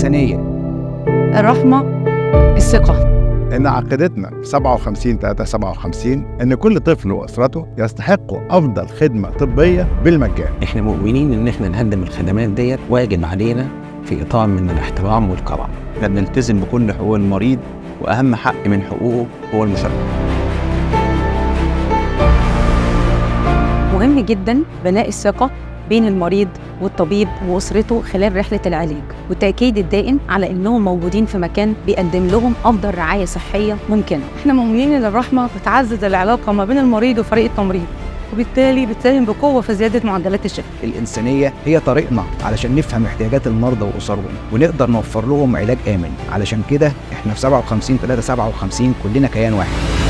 الإنسانية. الرحمة، الثقة. إن عقيدتنا 57-357 إن كل طفل وأسرته يستحقوا أفضل خدمة طبية بالمجان. إحنا مؤمنين إن إحنا نقدم الخدمات ديت واجب علينا في إطار من الاحترام والكرم. إحنا بنلتزم بكل حقوق المريض، وأهم حق من حقوقه هو المشاركة. مهم جدا بناء الثقة بين المريض والطبيب وأسرته خلال رحلة العلاج، والتأكيد الدائم على إنهم موجودين في مكان بيقدم لهم أفضل رعاية صحية ممكنة. احنا مؤمنين إن الرحمة بتعزز العلاقة ما بين المريض وفريق التمريض، وبالتالي بتساهم بقوة في زيادة معدلات الشفاء. الإنسانية هي طريقنا علشان نفهم احتياجات المرضى وأسرهم ونقدر نوفر لهم علاج آمن. علشان كده احنا في 57-357 كلنا كيان واحد.